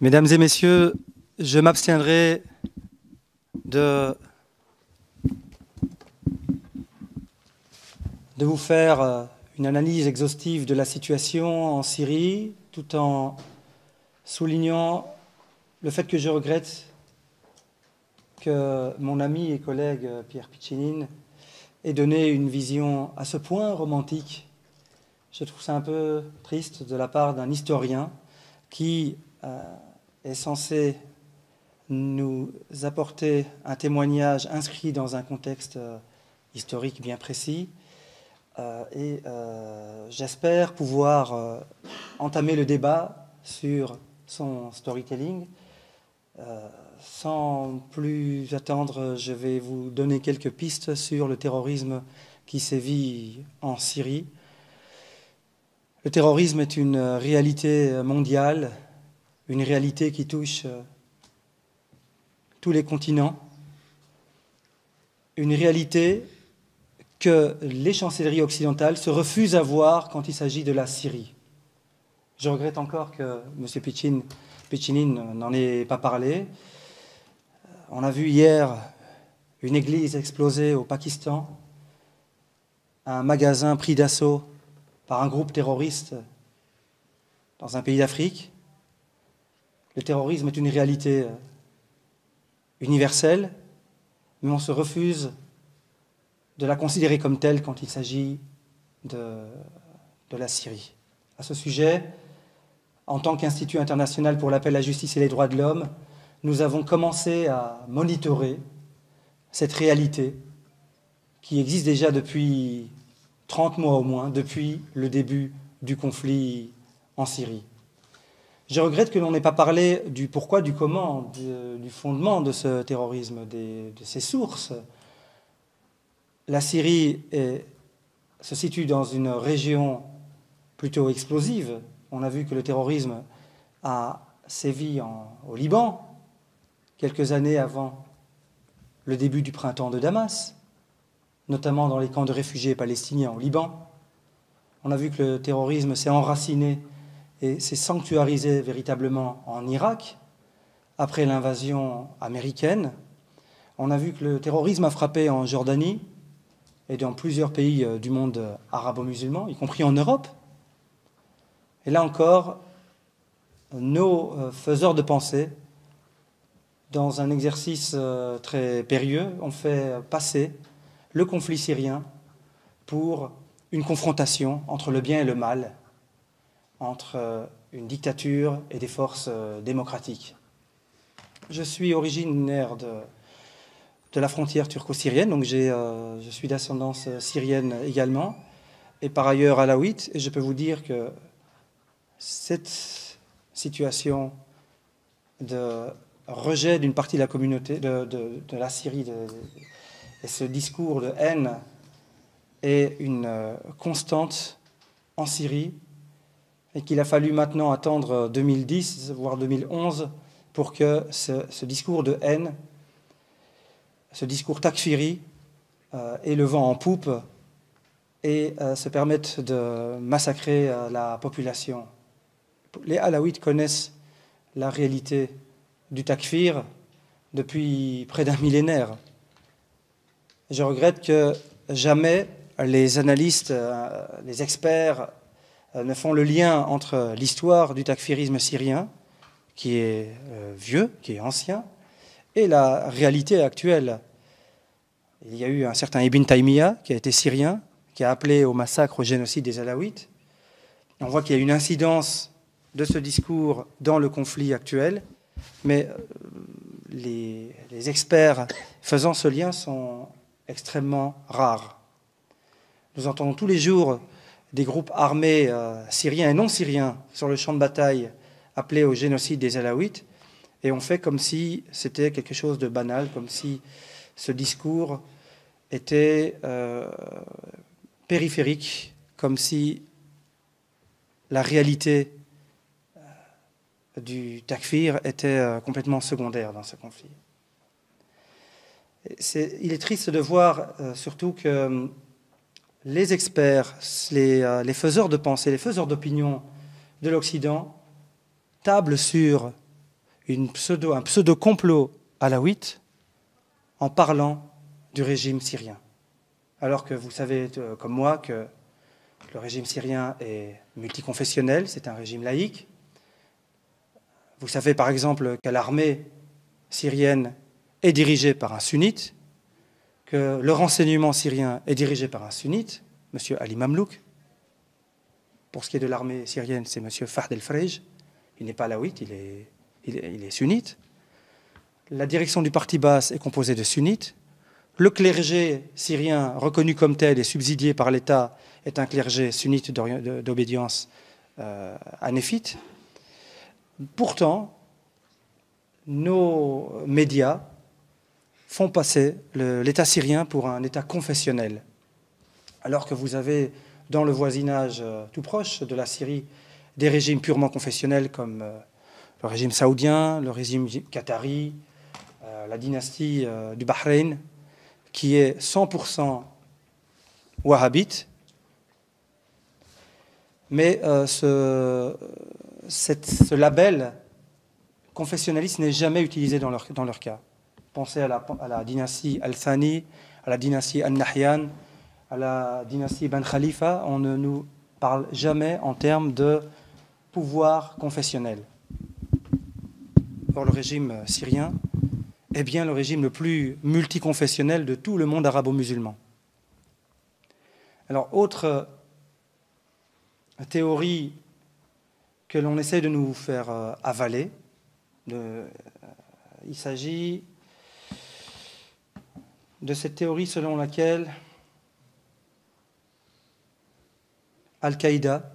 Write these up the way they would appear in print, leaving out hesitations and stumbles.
Mesdames et messieurs, je m'abstiendrai de vous faire une analyse exhaustive de la situation en Syrie, tout en soulignant le fait que je regrette que mon ami et collègue Pierre Piccinini ait donné une vision à ce point romantique. Je trouve ça un peu triste de la part d'un historien qui est censé nous apporter un témoignage inscrit dans un contexte historique bien précis. J'espère pouvoir entamer le débat sur son storytelling. Sans plus attendre, je vais vous donner quelques pistes sur le terrorisme qui sévit en Syrie. Le terrorisme est une réalité mondiale, une réalité qui touche tous les continents, une réalité que les chancelleries occidentales se refusent à voir quand il s'agit de la Syrie. Je regrette encore que M. Piccinini n'en ait pas parlé. On a vu hier une église exploser au Pakistan, un magasin pris d'assaut par un groupe terroriste dans un pays d'Afrique. Le terrorisme est une réalité universelle, mais on se refuse de la considérer comme telle quand il s'agit de la Syrie. À ce sujet, en tant qu'Institut international pour l'appel à la justice et les droits de l'homme, nous avons commencé à monitorer cette réalité qui existe déjà depuis 30 mois au moins, depuis le début du conflit en Syrie. Je regrette que l'on n'ait pas parlé du pourquoi, du comment, du fondement de ce terrorisme, de ses sources. La Syrie se situe dans une région plutôt explosive. On a vu que le terrorisme a sévi au Liban, quelques années avant le début du printemps de Damas, notamment dans les camps de réfugiés palestiniens au Liban. On a vu que le terrorisme s'est enraciné et s'est sanctuarisé véritablement en Irak, après l'invasion américaine. On a vu que le terrorisme a frappé en Jordanie et dans plusieurs pays du monde arabo-musulman, y compris en Europe. Et là encore, nos faiseurs de pensée, dans un exercice très périlleux, ont fait passer le conflit syrien pour une confrontation entre le bien et le mal, entre une dictature et des forces démocratiques. Je suis originaire de la frontière turco-syrienne, donc je suis d'ascendance syrienne également, et par ailleurs alaouite, et je peux vous dire que cette situation de rejet d'une partie de la communauté de la Syrie et ce discours de haine est une constante en Syrie, et qu'il a fallu maintenant attendre 2010, voire 2011, pour que ce discours de haine, ce discours takfiri, ait le vent en poupe et se permette de massacrer la population. Les Alaouites connaissent la réalité du takfir depuis près d'un millénaire. Je regrette que jamais les analystes, les experts ne font le lien entre l'histoire du takfirisme syrien, qui est vieux, qui est ancien, et la réalité actuelle. Il y a eu un certain Ibn Taymiyyah, qui a été syrien, qui a appelé au massacre, au génocide des Alaouites. On voit qu'il y a une incidence de ce discours dans le conflit actuel, mais les experts faisant ce lien sont extrêmement rares. Nous entendons tous les jours des groupes armés syriens et non syriens sur le champ de bataille appelés au génocide des Alaouites, et on fait comme si c'était quelque chose de banal, comme si ce discours était périphérique, comme si la réalité du takfir était complètement secondaire dans ce conflit. Il est triste de voir surtout que les experts, les faiseurs de pensée, les faiseurs d'opinion de l'Occident tablent sur un pseudo-complot alawite en parlant du régime syrien. Alors que vous savez, comme moi, que le régime syrien est multiconfessionnel, c'est un régime laïque. Vous savez par exemple que l'armée syrienne est dirigée par un sunnite, que le renseignement syrien est dirigé par un sunnite, M. Ali Mamlouk. Pour ce qui est de l'armée syrienne, c'est M. Fahd el-Freij. Il n'est pas alawite, il est sunnite. La direction du parti Baas est composée de sunnites. Le clergé syrien, reconnu comme tel et subsidié par l'État, est un clergé sunnite d'obédience hanéfite. Pourtant, nos médias font passer l'État syrien pour un État confessionnel, alors que vous avez dans le voisinage tout proche de la Syrie des régimes purement confessionnels comme le régime saoudien, le régime qatari, la dynastie du Bahreïn, qui est 100% wahhabite. Mais ce label confessionnaliste n'est jamais utilisé dans leur cas. Pensez à la dynastie Al-Thani, à la dynastie Al-Nahyan, à la dynastie Ben Khalifa. On ne nous parle jamais en termes de pouvoir confessionnel. Or, le régime syrien est bien le régime le plus multiconfessionnel de tout le monde arabo-musulman. Alors, autre théorie que l'on essaie de nous faire avaler, il s'agit de cette théorie selon laquelle Al-Qaïda,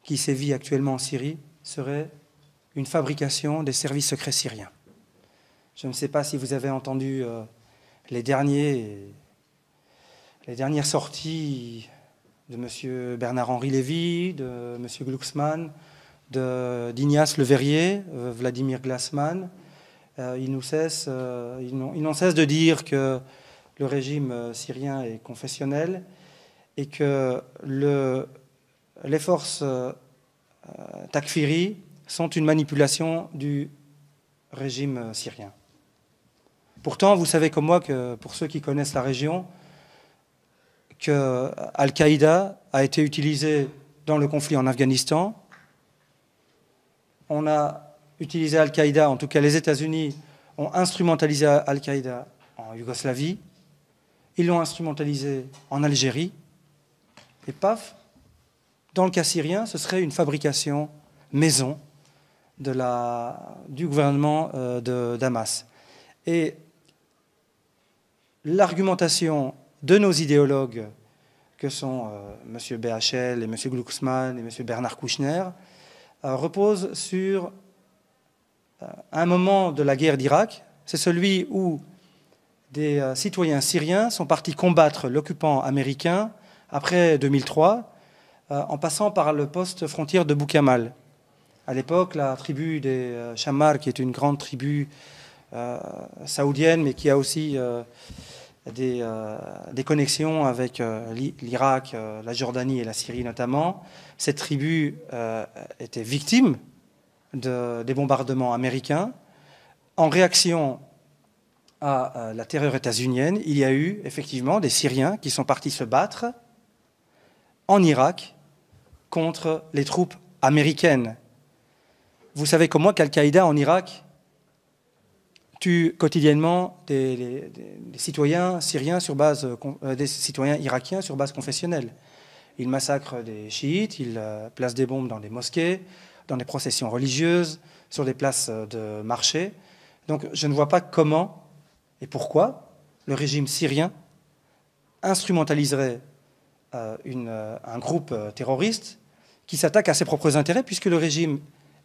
qui sévit actuellement en Syrie, serait une fabrication des services secrets syriens. Je ne sais pas si vous avez entendu les dernières sorties de M. Bernard-Henri Lévy, de M. Glucksmann, d'Ignace Le Verrier, Vladimir Glassman. Ils n'ont cesse de dire que le régime syrien est confessionnel et que les forces takfiri sont une manipulation du régime syrien. Pourtant, vous savez comme moi que, pour ceux qui connaissent la région, que Al-Qaïda a été utilisé dans le conflit en Afghanistan. On a utilisé Al-Qaïda, en tout cas les États-Unis ont instrumentalisé Al-Qaïda en Yougoslavie. Ils l'ont instrumentalisé en Algérie. Et paf, dans le cas syrien, ce serait une fabrication maison du gouvernement de Damas. Et l'argumentation de nos idéologues, que sont M. BHL et M. Glucksmann et M. Bernard Kouchner, repose sur un moment de la guerre d'Irak. C'est celui où des citoyens syriens sont partis combattre l'occupant américain après 2003, en passant par le poste frontière de Boukamal. À l'époque, la tribu des Chammar, qui est une grande tribu saoudienne, mais qui a aussi des connexions avec l'Irak, la Jordanie et la Syrie notamment. Cette tribu était victime des bombardements américains. En réaction à la terreur états-unienne, il y a eu effectivement des Syriens qui sont partis se battre en Irak contre les troupes américaines. Vous savez comme moi qu'Al-Qaïda en Irak tue quotidiennement des citoyens syriens des citoyens irakiens sur base confessionnelle. Il massacre des chiites, il place des bombes dans des mosquées, dans des processions religieuses, sur des places de marché. Donc je ne vois pas comment et pourquoi le régime syrien instrumentaliserait un groupe terroriste qui s'attaque à ses propres intérêts, puisque le régime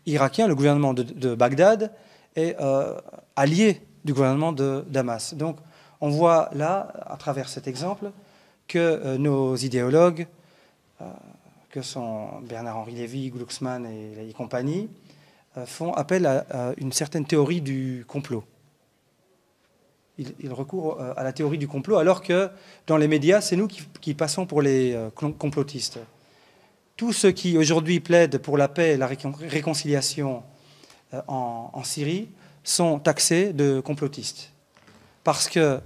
irakien, le gouvernement de Bagdad, est allié du gouvernement de Damas. Donc on voit là, à travers cet exemple, que nos idéologues, que sont Bernard-Henri Lévy, Glucksmann et compagnie, font appel à une certaine théorie du complot. Ils recourent à la théorie du complot, alors que dans les médias, c'est nous qui passons pour les complotistes. Tous ceux qui aujourd'hui plaident pour la paix et la réconciliation en Syrie sont taxés de complotistes. Parce que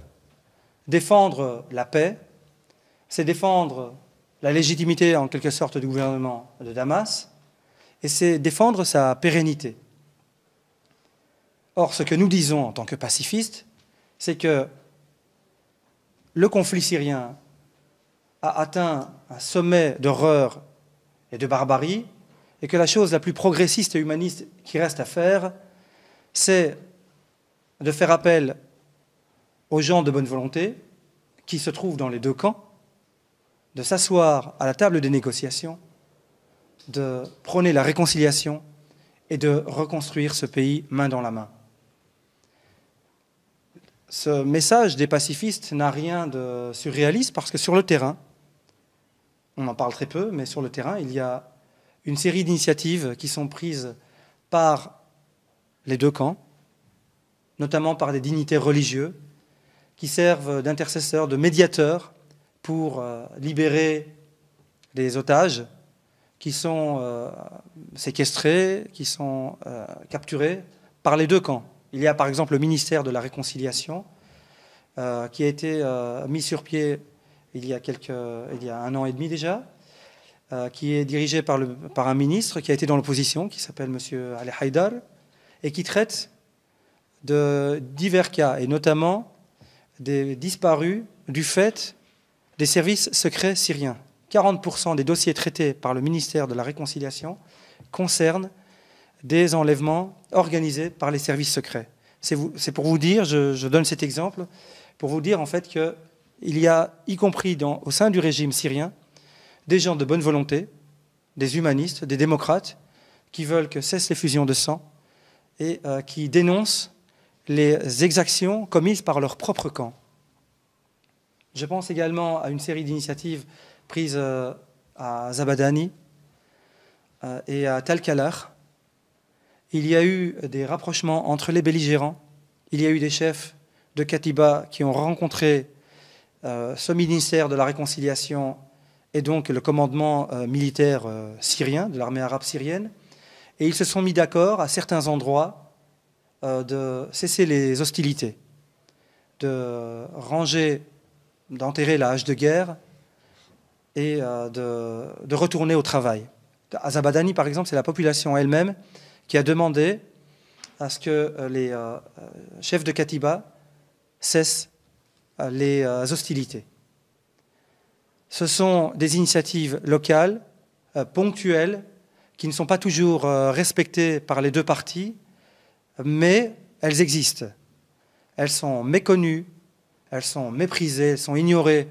défendre la paix, c'est défendre la légitimité en quelque sorte du gouvernement de Damas, et c'est défendre sa pérennité. Or, ce que nous disons en tant que pacifistes, c'est que le conflit syrien a atteint un sommet d'horreur et de barbarie, et que la chose la plus progressiste et humaniste qui reste à faire, c'est de faire appel aux gens de bonne volonté qui se trouvent dans les deux camps, de s'asseoir à la table des négociations, de prôner la réconciliation et de reconstruire ce pays main dans la main. Ce message des pacifistes n'a rien de surréaliste parce que sur le terrain, on en parle très peu, mais sur le terrain, il y a une série d'initiatives qui sont prises par les deux camps, notamment par des dignitaires religieux, qui servent d'intercesseurs, de médiateurs pour libérer des otages qui sont séquestrés, qui sont capturés par les deux camps. Il y a par exemple le ministère de la Réconciliation qui a été mis sur pied il y a 1 an et demi déjà, qui est dirigé par un ministre qui a été dans l'opposition, qui s'appelle M. Ali Haïdar, et qui traite de divers cas, et notamment des disparus du fait des services secrets syriens. 40% des dossiers traités par le ministère de la Réconciliation concernent des enlèvements organisés par les services secrets. C'est pour vous dire, je donne cet exemple, pour vous dire en fait qu'il y a, y compris au sein du régime syrien, des gens de bonne volonté, des humanistes, des démocrates, qui veulent que cessent les fusions de sang et qui dénoncent les exactions commises par leur propre camp. Je pense également à une série d'initiatives prises à Zabadani et à Tal-Kalar. Il y a eu des rapprochements entre les belligérants. Il y a eu des chefs de Katiba qui ont rencontré ce ministère de la Réconciliation et donc le commandement militaire syrien, de l'armée arabe syrienne. Et ils se sont mis d'accord à certains endroits de cesser les hostilités, de ranger, d'enterrer la hache de guerre et de retourner au travail. À Zabadani, par exemple, c'est la population elle-même qui a demandé à ce que les chefs de Katiba cessent les hostilités. Ce sont des initiatives locales, ponctuelles, qui ne sont pas toujours respectées par les deux parties, mais elles existent. Elles sont méconnues, elles sont méprisées, elles sont ignorées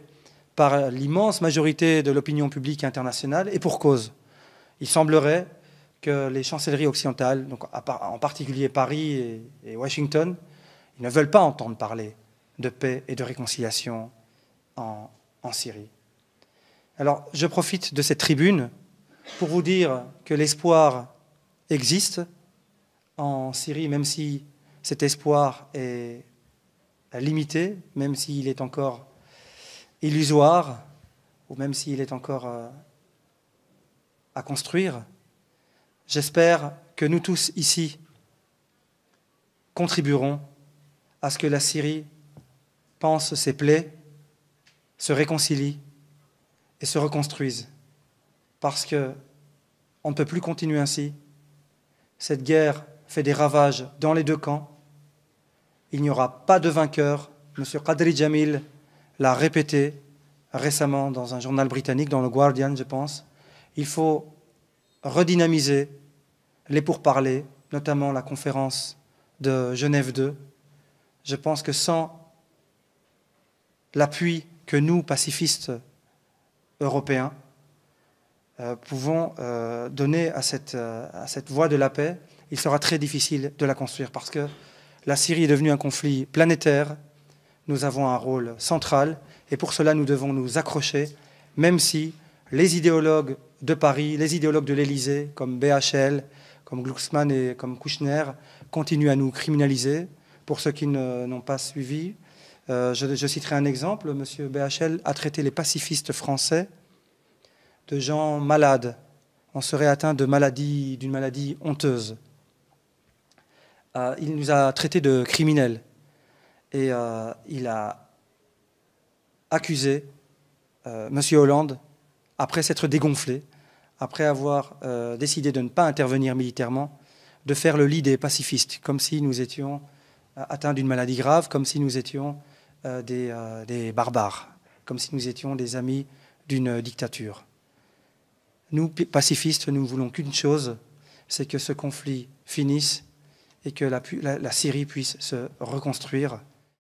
par l'immense majorité de l'opinion publique internationale, et pour cause. Il semblerait que les chancelleries occidentales, donc en particulier Paris et Washington, ils ne veulent pas entendre parler de paix et de réconciliation en Syrie. Alors, je profite de cette tribune pour vous dire que l'espoir existe en Syrie, même si cet espoir est limité, même s'il est encore illusoire, ou même s'il est encore à construire. J'espère que nous tous ici contribuerons à ce que la Syrie pense ses plaies, se réconcilie et se reconstruise. Parce qu'on ne peut plus continuer ainsi. Cette guerre fait des ravages dans les deux camps. Il n'y aura pas de vainqueur. M. Qadri Jamil l'a répété récemment dans un journal britannique, dans le Guardian, je pense. Il faut redynamiser les pourparlers, notamment la conférence de Genève 2. Je pense que sans l'appui que nous, pacifistes européens, pouvons donner à cette voie de la paix, il sera très difficile de la construire parce que la Syrie est devenue un conflit planétaire. Nous avons un rôle central et pour cela nous devons nous accrocher, même si les idéologues de Paris, les idéologues de l'Élysée, comme BHL, comme Glucksmann et comme Kouchner, continuent à nous criminaliser. Pour ceux qui n'ont pas suivi, je citerai un exemple. M. BHL a traité les pacifistes français de gens malades. On serait atteint d'une maladie honteuse. il nous a traités de criminels. Et il a accusé M. Hollande, après s'être dégonflé, après avoir décidé de ne pas intervenir militairement, de faire le lit des pacifistes, comme si nous étions atteints d'une maladie grave, comme si nous étions des barbares, comme si nous étions des amis d'une dictature. Nous, pacifistes, nous ne voulons qu'une chose, c'est que ce conflit finisse et que la Syrie puisse se reconstruire